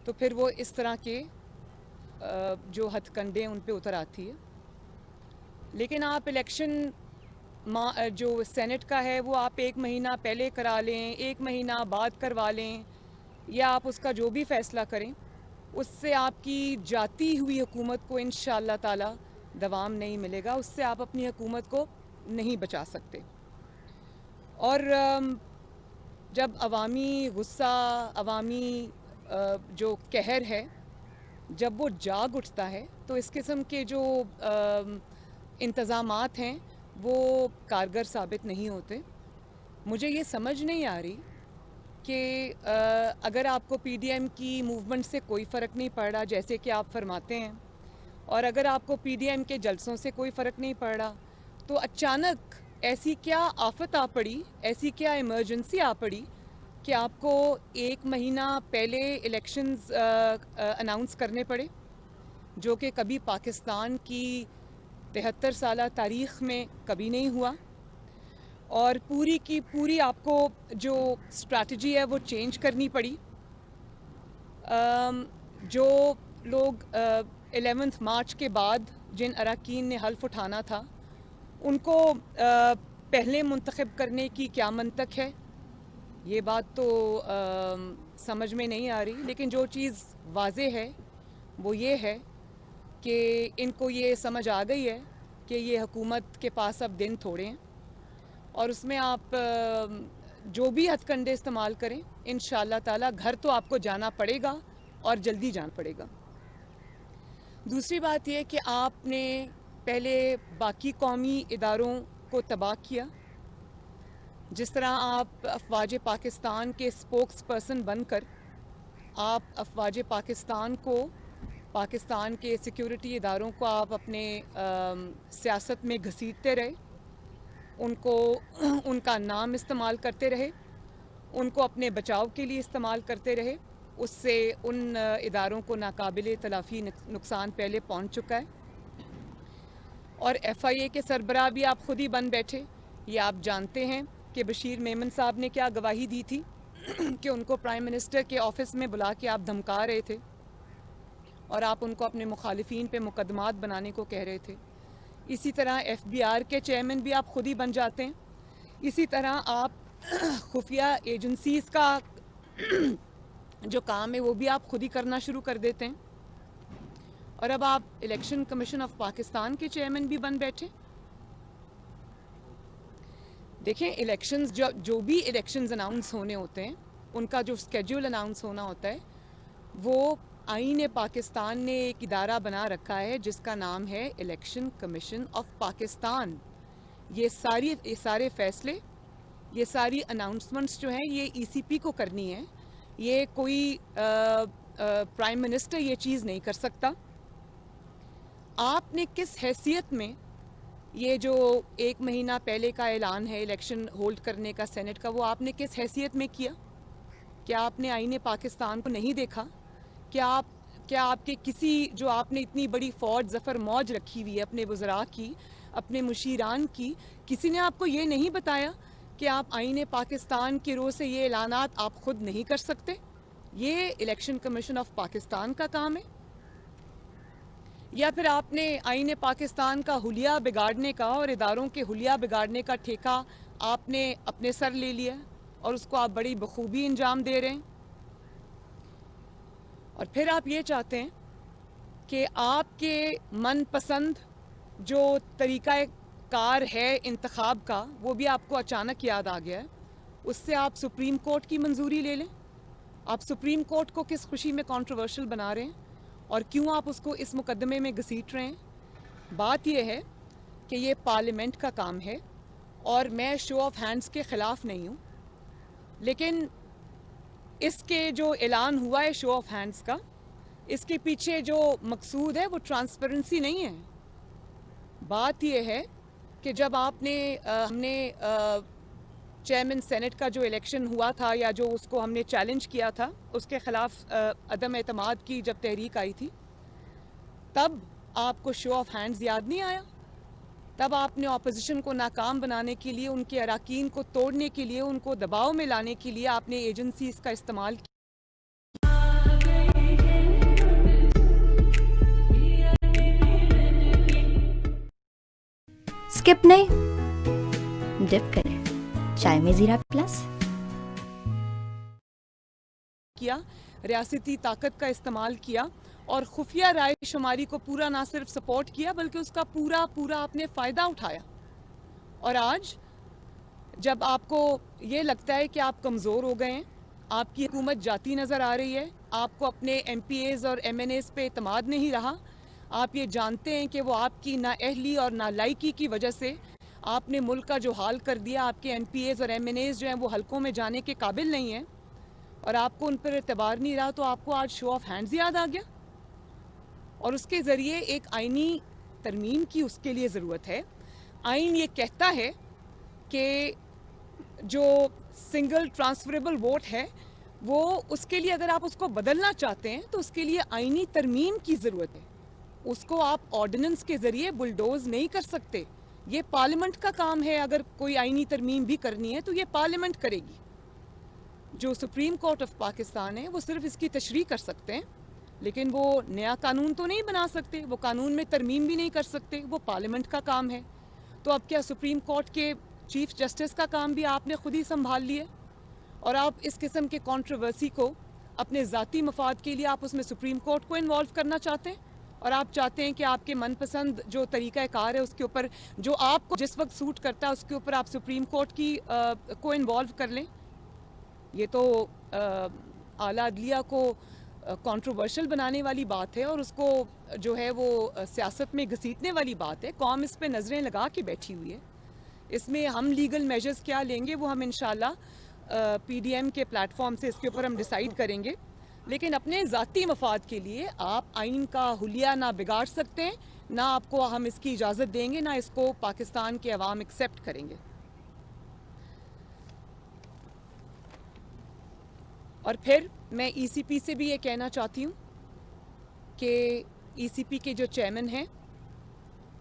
تو پھر وہ اس طرح کے جو ہتھ کنڈے ان پہ اتر آتی ہے. لیکن آپ الیکشن جو سینٹ کا ہے وہ آپ 1 مہینہ پہلے کرا لیں، 1 مہینہ بعد کروا لیں، یا آپ اس کا جو بھی فیصلہ کریں، اس سے آپ کی جاتی ہوئی حکومت کو انشاءاللہ تعالی دوام نہیں ملے گا. اس سے آپ اپنی حکومت کو نہیں بچا سکتے. اور جب عوامی غصہ، عوامی جو قہر ہے، جب وہ جاگ اٹھتا ہے تو اس قسم کے جو انتظامات ہیں وہ کارگر ثابت نہیں ہوتے. مجھے یہ سمجھ نہیں آ رہی کہ اگر آپ کو پی ڈی ایم کی موومنٹ سے کوئی فرق نہیں پڑ رہا جیسے کہ آپ فرماتے ہیں، اور اگر آپ کو پی ڈی ایم کے جلسوں سے کوئی فرق نہیں پڑ رہا، تو اچانک ایسی کیا آفت آ پڑی، ایسی کیا ایمرجنسی آ پڑی کہ آپ کو 1 مہینہ پہلے الیکشنز اناؤنس کرنے پڑے، جو کہ کبھی پاکستان کی 73 سالہ تاریخ میں کبھی نہیں ہوا. اور پوری کی پوری آپ کو جو اسٹریٹجی ہے وہ چینج کرنی پڑی. جو لوگ 11 مارچ کے بعد جن اراکین نے حلف اٹھانا تھا، ان کو پہلے منتخب کرنے کی کیا منطق ہے، یہ بات تو سمجھ میں نہیں آ رہی. لیکن جو چیز واضح ہے وہ یہ ہے کہ ان کو یہ سمجھ آ گئی ہے کہ یہ حکومت کے پاس اب دن تھوڑے ہیں، اور اس میں آپ جو بھی ہتھ کنڈے استعمال کریں، انشاءاللہ تعالی گھر تو آپ کو جانا پڑے گا اور جلدی جانا پڑے گا. دوسری بات یہ کہ آپ نے پہلے باقی قومی اداروں کو تباہ کیا. جس طرح آپ افواج پاکستان کے اسپوکس پرسن بن کر آپ افواج پاکستان کو، پاکستان کے سیکیورٹی اداروں کو آپ اپنے سیاست میں گھسیٹتے رہے، ان کا نام استعمال کرتے رہے، ان کو اپنے بچاؤ کے لیے استعمال کرتے رہے. اس سے ان اداروں کو ناقابل تلافی نقصان پہلے پہنچ چکا ہے. اور ایف آئی اے کے سربراہ بھی آپ خود ہی بن بیٹھے. یہ آپ جانتے ہیں کہ بشیر میمن صاحب نے کیا گواہی دی تھی کہ ان کو پرائم منسٹر کے آفس میں بلا کے آپ دھمکا رہے تھے، اور آپ ان کو اپنے مخالفین پہ مقدمات بنانے کو کہہ رہے تھے. اسی طرح ایف بی آر کے چیئرمین بھی آپ خود ہی بن جاتے ہیں. اسی طرح آپ خفیہ ایجنسیز کا جو کام ہے وہ بھی آپ خود ہی کرنا شروع کر دیتے ہیں. اور اب آپ الیکشن کمیشن آف پاکستان کے چیئرمین بھی بن بیٹھے. دیکھیں، الیکشنز جو بھی الیکشنز اناؤنس ہونے ہوتے ہیں، ان کا جو اسکیڈول اناؤنس ہونا ہوتا ہے، وہ آئین پاکستان نے ایک ادارہ بنا رکھا ہے جس کا نام ہے الیکشن کمیشن آف پاکستان. یہ سارے فیصلے، یہ ساری اناؤنسمنٹس جو ہیں یہ ای سی پی کو کرنی ہے. یہ کوئی پرائم منسٹر یہ چیز نہیں کر سکتا. آپ نے کس حیثیت میں یہ جو 1 مہینہ پہلے کا اعلان ہے الیکشن ہولڈ کرنے کا سینٹ کا، وہ آپ نے کس حیثیت میں کیا؟ کیا آپ نے آئین پاکستان کو نہیں دیکھا؟ کیا آپ کے کسی، جو آپ نے اتنی بڑی فوج ظفر موج رکھی ہوئی ہے اپنے وزراء کی، اپنے مشیران کی، کسی نے آپ کو یہ نہیں بتایا کہ آپ آئین پاکستان کی روح سے یہ اعلانات آپ خود نہیں کر سکتے؟ یہ الیکشن کمیشن آف پاکستان کا کام ہے؟ یا پھر آپ نے آئین پاکستان کا حلیہ بگاڑنے کا اور اداروں کے حلیہ بگاڑنے کا ٹھیکہ آپ نے اپنے سر لے لیا اور اس کو آپ بڑی بخوبی انجام دے رہے ہیں؟ اور پھر آپ یہ چاہتے ہیں کہ آپ کے من پسند جو طریقہ کار ہے انتخاب کا، وہ بھی آپ کو اچانک یاد آ گیا ہے، اس سے آپ سپریم کورٹ کی منظوری لے لیں. آپ سپریم کورٹ کو کس خوشی میں کنٹروورشل بنا رہے ہیں، اور کیوں آپ اس کو اس مقدمے میں گھسیٹ رہے ہیں؟ بات یہ ہے کہ یہ پارلیمنٹ کا کام ہے، اور میں شو آف ہینڈز کے خلاف نہیں ہوں، لیکن اس کے جو اعلان ہوا ہے شو آف ہینڈز کا، اس کے پیچھے جو مقصود ہے وہ ٹرانسپیرنسی نہیں ہے. بات یہ ہے کہ جب ہم نے چیئرمین سینٹ کا جو الیکشن ہوا تھا، یا جو اس کو ہم نے چیلنج کیا تھا، اس کے خلاف عدم اعتماد کی جب تحریک آئی تھی، تب آپ کو شو آف ہینڈز یاد نہیں آیا؟ تب آپ نے اپوزیشن کو ناکام بنانے کے لیے، ان کے اراکین کو توڑنے کے لیے، ان کو دباؤ میں لانے کے لیے آپ نے ایجنسیز کا استعمال کیا. स्किप नहीं, डिप करें चाय में जीरा प्लस। किया, रियासती ताकत का इस्तेमाल किया और खुफिया राय शुमारी को पूरा ना सिर्फ सपोर्ट किया बल्कि उसका पूरा आपने फ़ायदा उठाया। और आज जब आपको ये लगता है कि आप कमज़ोर हो गए हैं, आपकी हुकूमत जाती नज़र आ रही है, आपको अपने MPAs और MNAs पे एतमाद नहीं रहा, आप ये जानते हैं कि वो आपकी नाअहली और नालायकी की वजह से आपने मुल्क का जो हाल कर दिया, आपके MPAs और MNAs जो हैं वो हलकों में जाने के काबिल नहीं हैं और आपको उन पर एतबार नहीं रहा, तो आपको आज शो ऑफ हैंड्स याद आ गया और उसके ज़रिए एक आइनी तरमीम की उसके लिए ज़रूरत है। आइन ये कहता है कि जो सिंगल ट्रांसफरेबल वोट है वो उसके लिए अगर आप उसको बदलना चाहते हैं तो उसके लिए आइनी तरमीम की ज़रूरत है। उसको आप ऑर्डिनेंस के ज़रिए बुलडोज नहीं कर सकते, ये पार्लियामेंट का काम है। अगर कोई आइनी तरमीम भी करनी है तो ये पार्लियामेंट करेगी। जो सुप्रीम कोर्ट ऑफ पाकिस्तान है वो सिर्फ इसकी तशरीह कर सकते हैं, लेकिन वो नया कानून तो नहीं बना सकते, वो कानून में तरमीम भी नहीं कर सकते, वो पार्लियामेंट का काम है। तो अब क्या सुप्रीम कोर्ट के चीफ जस्टिस का काम भी आपने खुद ही संभाल लिया और आप इस किस्म के कंट्रोवर्सी को अपने ज़ाती मफाद के लिए आप उसमें सुप्रीम कोर्ट को इन्वॉल्व करना चाहते हैं और आप चाहते हैं कि आपके मनपसंद जो तरीक़ा कार है उसके ऊपर जो आपको जिस वक्त सूट करता है उसके ऊपर आप सुप्रीम कोर्ट की को इन्वॉल्व कर लें। ये तो आला अदलिया को कंट्रोवर्शियल बनाने वाली बात है और उसको जो है वो सियासत में घसीटने वाली बात है। कौम इस पे नज़रें लगा के बैठी हुई है। इसमें हम लीगल मेजर्स क्या लेंगे वो हम इंशाल्लाह PDM के प्लेटफॉर्म से इसके ऊपर हम डिसाइड करेंगे, लेकिन अपने ज़ाती मफाद के लिए आप आइन का हुलिया ना बिगाड़ सकते हैं, ना आपको हम इसकी इजाज़त देंगे, ना इसको पाकिस्तान के अवाम एक्सेप्ट करेंगे। और फिर मैं ECP से भी ये कहना चाहती हूँ कि ECP के जो चेयरमैन हैं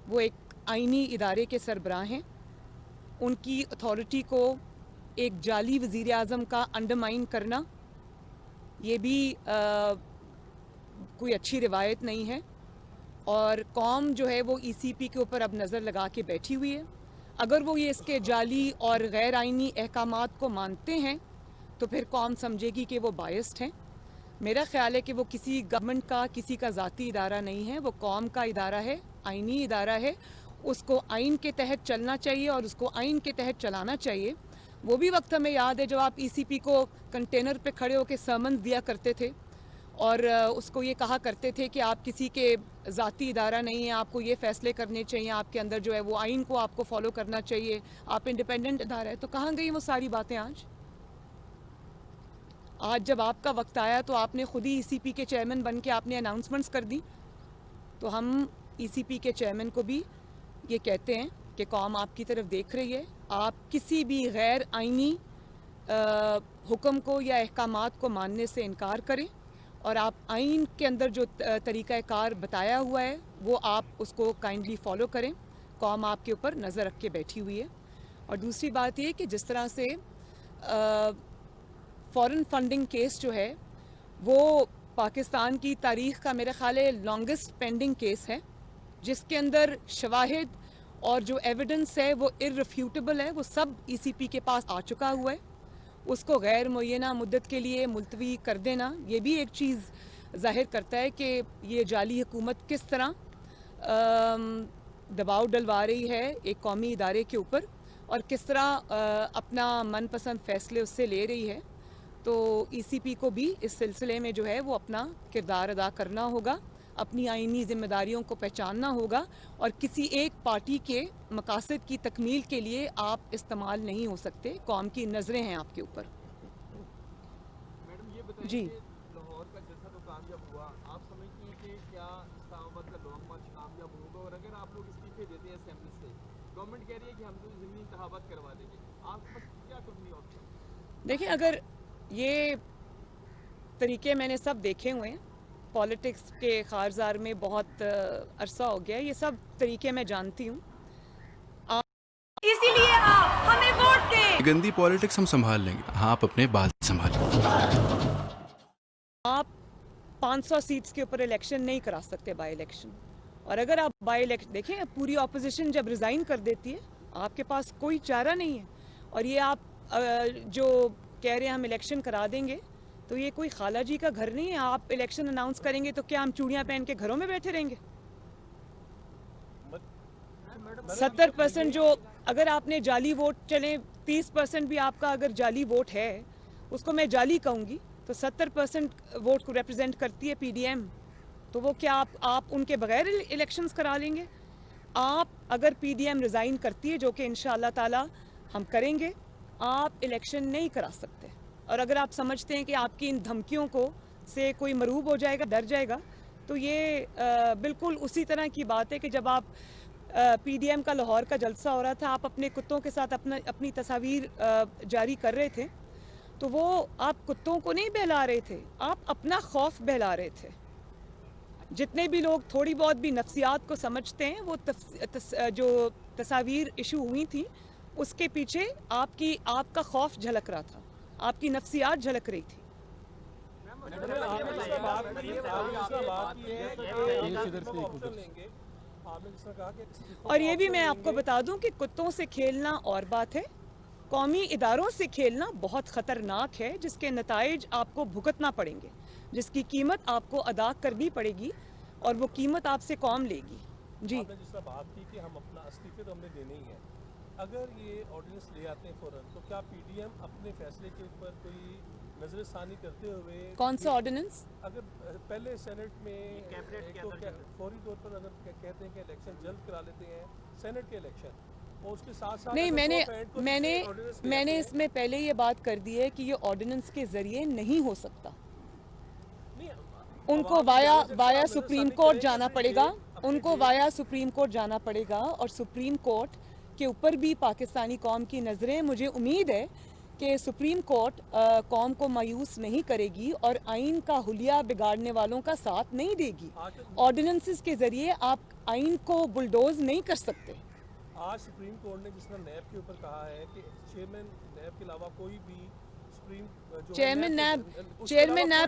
वो एक आइनी इदारे के सरबराह हैं। उनकी अथॉरिटी को एक जाली वज़ीर आज़म का अंडरमाइन करना ये भी कोई अच्छी रिवायत नहीं है और कौम जो है वो ECP के ऊपर अब नज़र लगा के बैठी हुई है। अगर वो ये इसके जाली और गैर आइनी अहकामात को मानते हैं तो फिर कौम समझेगी कि वो बायस्ड हैं। मेरा ख्याल है कि वो किसी गवर्नमेंट का किसी का ज़ाती इदारा नहीं है, वो कौम का इदारा है, आइनी इदारा है। उसको आइन के तहत चलना चाहिए और उसको आइन के तहत चलाना चाहिए। वो भी वक्त हमें याद है जब आप ECP को कंटेनर पे खड़े होकर समन्स दिया करते थे और उसको ये कहा करते थे कि आप किसी के ज़ाती इदारा नहीं है, आपको ये फ़ैसले करने चाहिए, आपके अंदर जो है वो आइन को आपको फॉलो करना चाहिए, आप इंडिपेंडेंट इदारा है। तो कहाँ गई वो सारी बातें आज जब आपका वक्त आया तो आपने खुद ही ECP के चेयरमैन बन के आपने अनाउंसमेंट्स कर दी। तो हम ECP के चेयरमैन को भी ये कहते हैं कि कौम आपकी तरफ देख रही है। आप किसी भी गैर आइनी हुक्म को या अहकामात को मानने से इनकार करें और आप आइन के अंदर जो तरीक़ा कार बताया हुआ है वो आप उसको काइंडली फॉलो करें। कौम आपके ऊपर नज़र रख के बैठी हुई है। और दूसरी बात ये कि जिस तरह से फॉरेन फंडिंग केस जो है वो पाकिस्तान की तारीख़ का मेरा ख़्याल है लॉन्गेस्ट पेंडिंग केस है, जिसके अंदर शवाहिद और जो एविडेंस है वो इररिफ्यूटेबल है, वो सब ECP के पास आ चुका हुआ है। उसको गैर मुय्यना मुद्दत के लिए मुलतवी कर देना ये भी एक चीज़ ज़ाहिर करता है कि ये जाली हुकूमत किस तरह दबाव डलवा रही है एक कौमी इदारे के ऊपर और किस तरह अपना मनपसंद फ़ैसले उससे ले रही है। तो ECP को भी इस सिलसिले में जो है वो अपना किरदार अदा करना होगा, अपनी आइनी ज़िम्मेदारियों को पहचानना होगा और किसी एक पार्टी के मकासद की तकमील के लिए आप इस्तेमाल नहीं हो सकते। कौम की नज़रें हैं आपके ऊपर। मैडम ये बताइए जी, लाहौर का जैसा तो कामयाब हुआ, आप समझती हैं कि क्या इस्लामाबाद का लॉन्ग मार्च कामयाब होगा? और अगर आप लोग इस्तीफे देते हैं असेंबली से, गवर्नमेंट कह रही है कि हम तो ज़मीनी इंतखाबात करवा देंगे, आपके पास क्या करनी ऑप्शन? देखिए अगर ये तरीके मैंने सब देखे हुए हैं, पॉलिटिक्स के ख़ारज़ार में बहुत अरसा हो गया, ये सब तरीके मैं जानती हूँ। इसीलिए आप हमें वोट दें। गंदी पॉलिटिक्स हम संभाल लेंगे, आप अपने बाल संभालिए। आप 500 सीट्स के ऊपर इलेक्शन नहीं करा सकते बाई इलेक्शन और अगर आप बाई इलेक्शन देखें, पूरी ऑपोजिशन जब रिज़ाइन कर देती है, आपके पास कोई चारा नहीं है। और ये आप जो कह रहे हैं हम इलेक्शन करा देंगे, तो ये कोई खाला जी का घर नहीं है। आप इलेक्शन अनाउंस करेंगे तो क्या हम चूड़ियाँ पहन के घरों में बैठे रहेंगे? 70% जो, अगर आपने जाली वोट, चले 30% भी आपका अगर जाली वोट है, उसको मैं जाली कहूँगी, तो 70% वोट को रिप्रेजेंट करती है पीडीएम। तो वो क्या आप उनके बगैर इलेक्शंस करा लेंगे? आप अगर पीडीएम रिज़ाइन करती है, जो कि इंशाअल्लाह ताला हम करेंगे, आप इलेक्शन नहीं करा सकते। और अगर आप समझते हैं कि आपकी इन धमकियों को से कोई मरूब हो जाएगा, डर जाएगा, तो ये बिल्कुल उसी तरह की बात है कि जब आप पीडीएम का लाहौर का जलसा हो रहा था, आप अपने कुत्तों के साथ अपनी तस्वीर जारी कर रहे थे, तो वो आप कुत्तों को नहीं बहला रहे थे, आप अपना खौफ बहला रहे थे। जितने भी लोग थोड़ी बहुत भी नफ्सियात को समझते हैं, वो जो तस्वीर इशू हुई थी, उसके पीछे आपका खौफ झलक रहा था, आपकी नफ्सियात झलक रही थी। और ये भी मैं आपको बता दूं कि कुत्तों से खेलना और बात है, कौमी इदारों से खेलना बहुत ख़तरनाक है, जिसके नताइज आपको भुगतना पड़ेंगे, जिसकी कीमत आपको अदा करनी पड़ेगी, और वो कीमत आपसे कौम लेगी। जी, आपने जिस तरह बात की कि हम अपना इस्तीफे तो हमने देने ही है, अगर ये ऑर्डिनेंस ले आते हैं फ़ौरन, तो क्या पीडीएम अपने फैसले के ऊपर कोई नजरसानी करते हुए, कौन सा ऑर्डिनेंस? अगर पहले सेनेट में तो फौरी तौर पर अगर कहते हैं कि इलेक्शन जल्द करा लेते हैं, सेनेट के इलेक्शन, और उसके साथ साथ नहीं, मैंने इसमें पहले ये बात कर दी है कि ये ऑर्डिनेंस के ज़रिए नहीं हो सकता। उनको वाया सुप्रीम कोर्ट जाना पड़ेगा, उनको वाया सुप्रीम कोर्ट जाना पड़ेगा, और सुप्रीम कोर्ट के ऊपर भी पाकिस्तानी कौम की नज़रें, मुझे उम्मीद है कि सुप्रीम कोर्ट कौम को मायूस नहीं करेगी और आइन का हुलिया बिगाड़ने वालों का साथ नहीं देगी। ऑर्डिनेंसेस के ज़रिए आप आइन को बुलडोज नहीं कर सकते। आज सुप्रीम कोर्ट ने जिस तरह नैब के ऊपर कहा है कि चेयरमैन नैब के अलावा कोई भी चेयरमैन नैब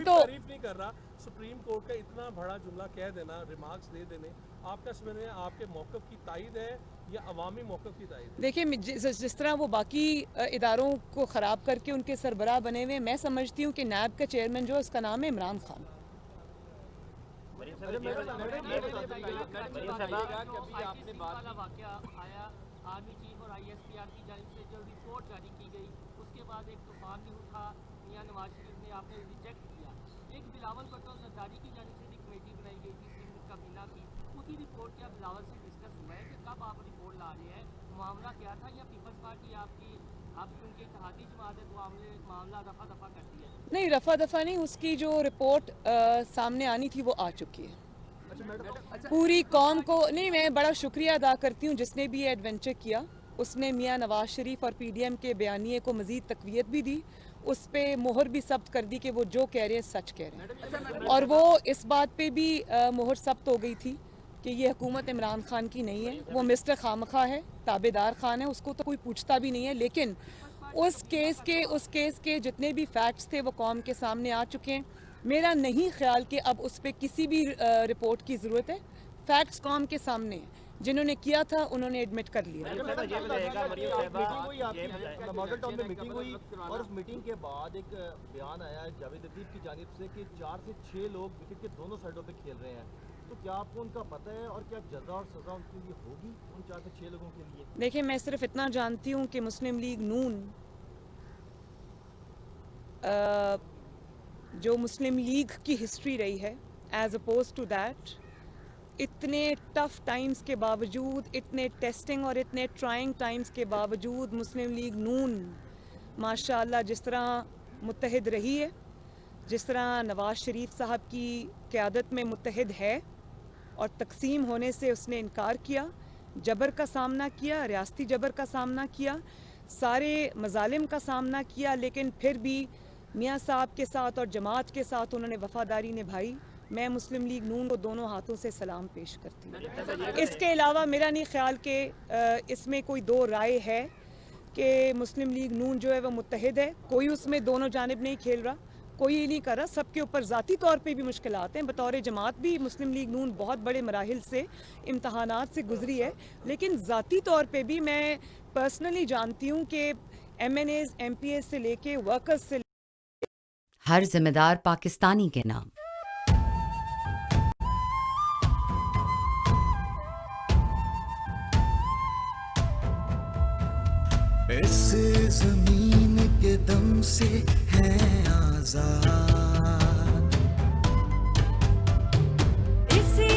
तो तारीफ नहीं कर रहा। सुप्रीम कोर्ट का इतना बड़ा जुमला कह देना, रिमार्क्स दे देने, आपका समझ में आपके मौक़िफ़ की तायद है या अवामी मौक़िफ़ की तायद है? देखिए, जिस तरह वो बाकी इदारों को ख़राब करके उनके सरबराह बने हुए, मैं समझती हूँ कि नैब का चेयरमैन जो, उसका नाम है इमरान खान। आर्मी चीफ और आईएसपीआर की जानिब से जो रिपोर्ट जारी की गई, उसके बाद एक तूफान भी उठा, मियां नवाज शरीफ ने आपने रिजेक्ट किया। एक बिलावल भुट्टो जरदारी की जानिब से भी कमेटी बनाई गई थी, सिंध काबीना की, उसकी रिपोर्ट क्या बिलावल से डिस्कस हुआ है कि कब आप रिपोर्ट ला रहे हैं, मामला क्या था, या पीपल्स पार्टी आपकी उनकी इत्तेहादी जमात है तो मामला रफा दफा कर दिया? नहीं, रफा दफा नहीं, उसकी जो रिपोर्ट सामने आनी थी वो आ चुकी है। पूरी कौम को नहीं, मैं बड़ा शुक्रिया अदा करती हूँ जिसने भी ये एडवेंचर किया। उसने मियां नवाज शरीफ और पीडीएम के बयानिए को मज़ीद तक़वियत भी दी, उस पर मोहर भी सब्त कर दी कि वो जो कह रहे हैं सच कह रहे हैं। और वो इस बात पे भी मोहर सब्त हो गई थी कि ये हुकूमत इमरान खान की नहीं है, वो मिस्टर खामखा है, ताबेदार खान है, उसको तो कोई पूछता भी नहीं है। लेकिन उस केस के जितने भी फैक्ट्स थे वो कौम के सामने आ चुके हैं। मेरा नहीं ख्याल कि अब उस पर किसी भी रिपोर्ट की ज़रूरत है। फैक्ट्स कौम के सामने हैं, जिन्होंने किया था उन्होंने एडमिट कर लिया। मॉडल टाउन में मीटिंग हुई और उस मीटिंग के बाद एक बयान आया जावेद लतीफ़ की जानिब से कि 4 से 6 लोग विकेट के दोनों साइडों पे खेल रहे हैं, तो क्या आपको उनका पता है और क्या जज़ा और सज़ा उनके लिए होगी उन 4 से 6 लोगों के लिए? देखिए, मैं सिर्फ इतना जानती हूँ कि मुस्लिम लीग नून जो मुस्लिम लीग की हिस्ट्री रही है, एज अपोज टू दैट, इतने टफ टाइम्स के बावजूद, इतने टेस्टिंग और इतने ट्राइंग टाइम्स के बावजूद मुस्लिम लीग नून माशाअल्लाह जिस तरह मुत्तहिद रही है, जिस तरह नवाज शरीफ साहब की क़यादत में मुत्तहिद है और तकसीम होने से उसने इनकार किया, जबर का सामना किया, रियासती जबर का सामना किया, सारे मजालिम का सामना किया, लेकिन फिर भी मियाँ साहब के साथ और जमात के साथ उन्होंने वफ़ादारी निभाई। मैं मुस्लिम लीग नून को दोनों हाथों से सलाम पेश करती हूँ। इसके अलावा मेरा नहीं ख्याल कि इसमें कोई दो राय है कि मुस्लिम लीग नून जो है वह मुत्तहिद है। कोई उसमें दोनों जानिब नहीं खेल रहा, کوئی نہیں کر رہا. سب کے اوپر ذاتی طور پہ بھی مشکلات ہیں. بطور جماعت بھی مسلم لیگ نون بہت بڑے مراحل سے امتحانات سے گزری ہے, لیکن ذاتی طور پہ بھی میں پرسنلی جانتی ہوں کہ MNAs, MPAs سے لے کے ورکرز سے ہر ذمہ دار پاکستانی کے نام. اس زمین کے دم سے ہیں آزاد, اسی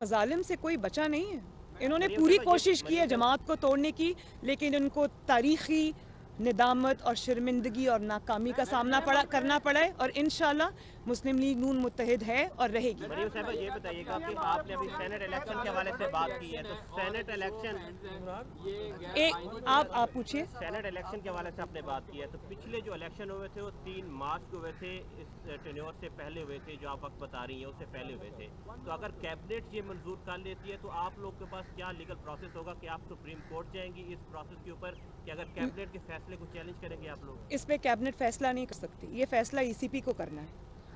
مظالم سے کوئی بچا نہیں ہے. انہوں نے پوری کوشش کی ہے جماعت کو توڑنے کی, لیکن ان کو تاریخی ندامت اور شرمندگی اور ناکامی کا سامنا کرنا پڑا ہے, اور انشاءاللہ مسلم لیگ نون متحد ہے اور رہے گی. مریم صاحبہ یہ بتائیے گا کہ آپ نے ابھی سینٹ الیکشن کے حوالے سے بات کی ہے, تو سینٹ الیکشن آپ پوچھیے. سینٹ الیکشن کے حوالے سے آپ نے بات کی ہے, تو پچھلے جو الیکشن ہوئے تھے وہ 3 مارچ کو ہوئے تھے, اس ٹینیور سے پہلے ہوئے تھے, جو آپ وقت بتا رہی ہیں اس سے پہلے ہوئے تھے. تو اگر کیبنٹ یہ منظور کر لیتی ہے تو آپ لوگ کے پاس کیا لیگل پروسیس ہوگا کہ آپ سپریم کورٹ جائیں گی اس پروسیس کے اوپر, کہ اگر کیبنٹ کے فیصلے کو چیلنج کریں گے آپ لوگ؟ اس پہ کیبنٹ فیصلہ نہیں کر سکتی, یہ فیصلہ ای سی پی کو کرنا ہے,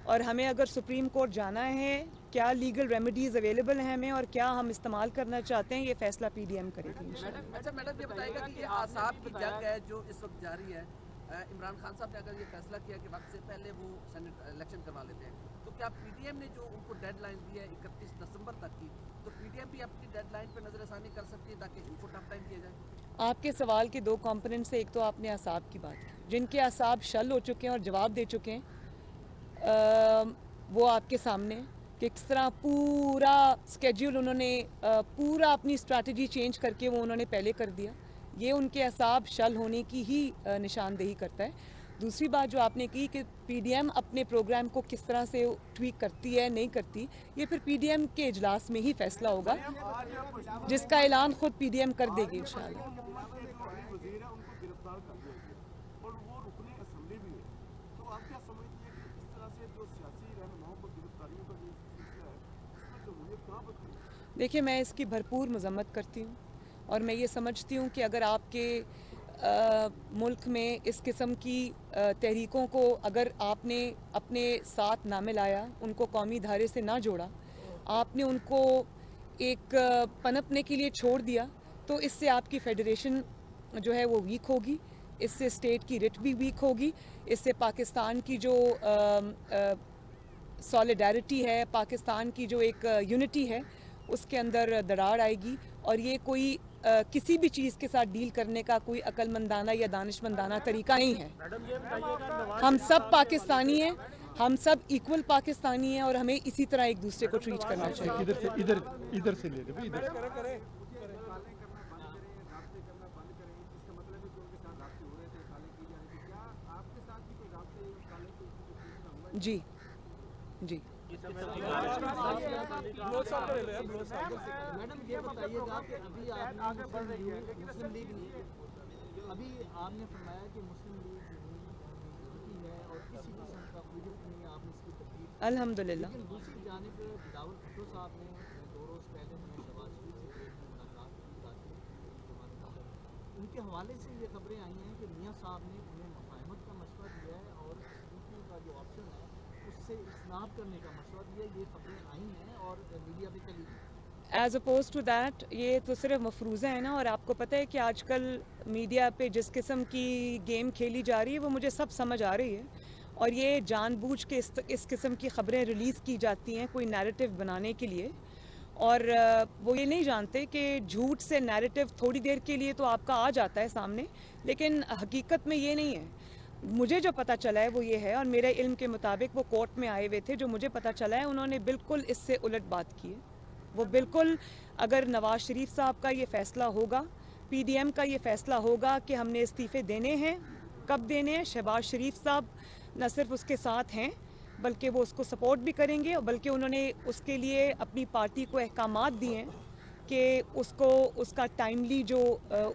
اور ہمیں اگر سپریم کورٹ جانا ہے, کیا لیگل ریمیڈیز اویلیبل ہیں ہمیں اور کیا ہم استعمال کرنا چاہتے ہیں, یہ فیصلہ پی ڈی ایم کرے گی. میڈم یہ بتائیے گا کہ یہ اعصاب کی جنگ ہے جو اس وقت جاری ہے. عمران خان صاحب نے اگر یہ فیصلہ کیا کہ وقت سے پہلے وہ سینٹ الیکشن کروا لیتے ہیں, تو کیا پی ڈی ایم نے جو ان کو ڈیڈ لائن دی ہے 31 دسمبر تک کی, تو پی ڈی ایم بھی اپنی ڈیڈ لائن پہ نظر ثانی کر سکتی ہے تاکہ ان کو ٹف ٹائم کیا جائے؟ آپ کے سوال کے 2 کمپوننٹس ہیں. ایک تو آپ نے اعصاب کی بات کی, جن کے اعصاب شل ہو چکے ہیں اور جواب دے چکے ہیں, وہ آپ کے سامنے کہ کس طرح پورا اسکیڈول انہوں نے پورا اپنی اسٹریٹجی چینج کر کے وہ انہوں نے پہلے کر دیا. یہ ان کے اعصاب شل ہونے کی ہی نشاندہی کرتا ہے. دوسری بات جو آپ نے کی کہ پی ڈی ایم اپنے پروگرام کو کس طرح سے ٹویک کرتی ہے نہیں کرتی, یہ پھر پی ڈی ایم کے اجلاس میں ہی فیصلہ ہوگا, جس کا اعلان خود پی ڈی ایم کر دے گی انشاءاللہ. دیکھیں, میں اس کی بھرپور مذمت کرتی ہوں, اور میں یہ سمجھتی ہوں کہ اگر آپ کے ملک میں اس قسم کی تحریکوں کو اگر آپ نے اپنے ساتھ نہ ملایا, ان کو قومی دھارے سے نہ جوڑا, آپ نے ان کو ایک پنپنے کے لیے چھوڑ دیا, تو اس سے آپ کی فیڈریشن جو ہے وہ ویک ہوگی, اس سے اسٹیٹ کی رٹ بھی ویک ہوگی, اس سے پاکستان کی جو سالیڈیرٹی ہے, پاکستان کی جو ایک یونٹی ہے, اس کے اندر دراڑ آئے گی. اور یہ کوئی کسی بھی چیز کے ساتھ ڈیل کرنے کا کوئی عقل مندانہ یا دانش مندانہ طریقہ نہیں ہے. ہم سب پاکستانی ہیں, ہم سب ایکول پاکستانی ہیں, اور ہمیں اسی طرح ایک دوسرے کو ٹریٹ کرنا چاہیے. ادھر سے لے لیں, ادھر جی جی. میڈم یہ بتائیے گا کہ ابھی آپ نے فرمایا کہ مسلم لیگ ہے اور کسی قسم کا کوئی نہیں, آپ نے اس کی تکلیف الحمدللہ. لیکن دوسری جانب بلاول بھٹو صاحب نے 2 روز پہلے ہمیں شہباز شریف سے ملاقات کی, ان کے حوالے سے یہ خبریں آئی ہیں کہ میاں صاحب نے انہیں مفاہمت کا مشورہ دیا ہے اور استعفے کا جو آپشن ہے اس سے اجتناب کرنے کا مشورہ دیا. یہ خبریں آئی ہیں اور میڈیا پہ چلی گئی. ایز اپوز ٹو دیٹ, یہ تو صرف مفروضہ ہے نا, اور آپ کو پتہ ہے کہ آج کل میڈیا پہ جس قسم کی گیم کھیلی جا رہی ہے وہ مجھے سب سمجھ آ رہی ہے, اور یہ جان بوجھ کے اس قسم کی خبریں ریلیز کی جاتی ہیں کوئی نیریٹو بنانے کے لیے, اور وہ یہ نہیں جانتے کہ جھوٹ سے نیریٹو تھوڑی دیر کے لیے تو آپ کا آ جاتا ہے سامنے, لیکن حقیقت میں یہ نہیں ہے. مجھے جو پتہ چلا ہے وہ یہ ہے, اور میرے علم کے مطابق وہ کورٹ میں آئے ہوئے تھے, جو مجھے پتہ چلا ہے انہوں نے بالکل اس سے الٹ بات کی ہے. وہ بالکل, اگر نواز شریف صاحب کا یہ فیصلہ ہوگا, پی ڈی ایم کا یہ فیصلہ ہوگا کہ ہم نے استعفے دینے ہیں, کب دینے ہیں, شہباز شریف صاحب نہ صرف اس کے ساتھ ہیں بلکہ وہ اس کو سپورٹ بھی کریں گے, اور بلکہ انہوں نے اس کے لیے اپنی پارٹی کو احکامات دیے ہیں کہ उसका टाइमली जो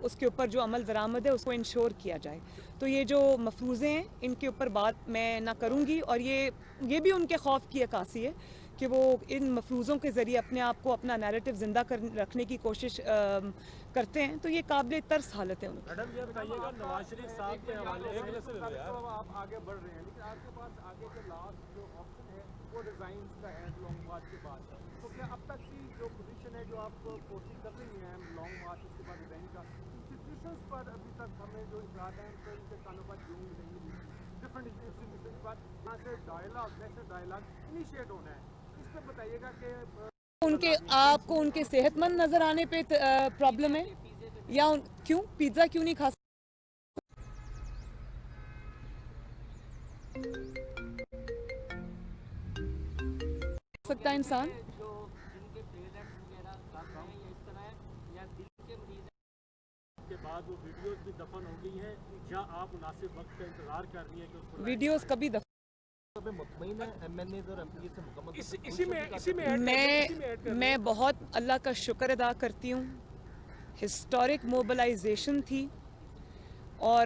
उसके ऊपर जो अमल दरामद है उसको इंश्योर किया जाए। तो ये जो मफरूज़े हैं इनके ऊपर बात मैं ना करूँगी, और ये भी उनके खौफ की अक्कासी है कि वो इन मफरूज़ों के ज़रिए अपने आप को अपना नैरेटिव ज़िंदा रखने की कोशिश करते हैं। तो ये काबिल तर्स हालत है उनकी। मैडम ये बताइएगा नवाज शरीफ साहब के हवाले आप आगे बढ़ रहे हैं, लेकिन आपके पास आगे के लास्ट जो ऑप्शन है वो रिजाइन का है लॉन्ग मार्च के बाद। तो क्या अब तक की जो पोजीशन है जो आप कोशिश कर रही हैं लॉन्ग मार्च उसके बाद रिजाइन का, इंस्टीट्यूशंस पर अभी तक हमें जो इतलात हैं तो इनके ताल्लुकात यूँ नहीं मिली, डिफरेंट इंस्टीट्यूशंस पर यहाँ से डायलॉग नेशनल डायलॉग इनिशिएट होना है, इस पर बताइएगा कि आपको उनके सेहतमंद नज़र आने पे प्रॉब्लम है या क्यों पिज़्ज़ा क्यों नहीं खा सकता इंसान? जो जिनके पेरेंट्स वगैरह कर रहे हैं या इस तरह है, या दिल के मरीज के बाद वो वीडियोस भी दफन हो गई हैं, या आप मुनासिब वक्त का इंतजार कर रही हैं कि उसको वीडियोस कभी मुतमईन है एमएनएज और एमपीए से मुकम्मल मैं बहुत अल्लाह का शुक्र अदा करती हूँ। हिस्टोरिक मोबिलाइजेशन थी और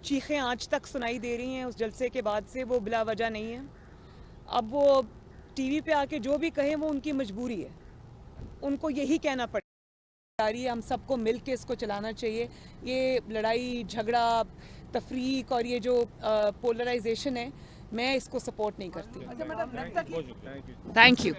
चीखें आज तक सुनाई दे रही हैं उस जलसे के बाद से, वो बिला वजह नहीं है। अब वो टीवी पे आके जो भी कहें वो उनकी मजबूरी है, उनको यही कहना पड़ेगा। हम सबको मिल के इसको चलाना चाहिए। ये लड़ाई झगड़ा तफरीक और ये जो पोलराइजेशन है, मैं इसको सपोर्ट नहीं करती। Thank you.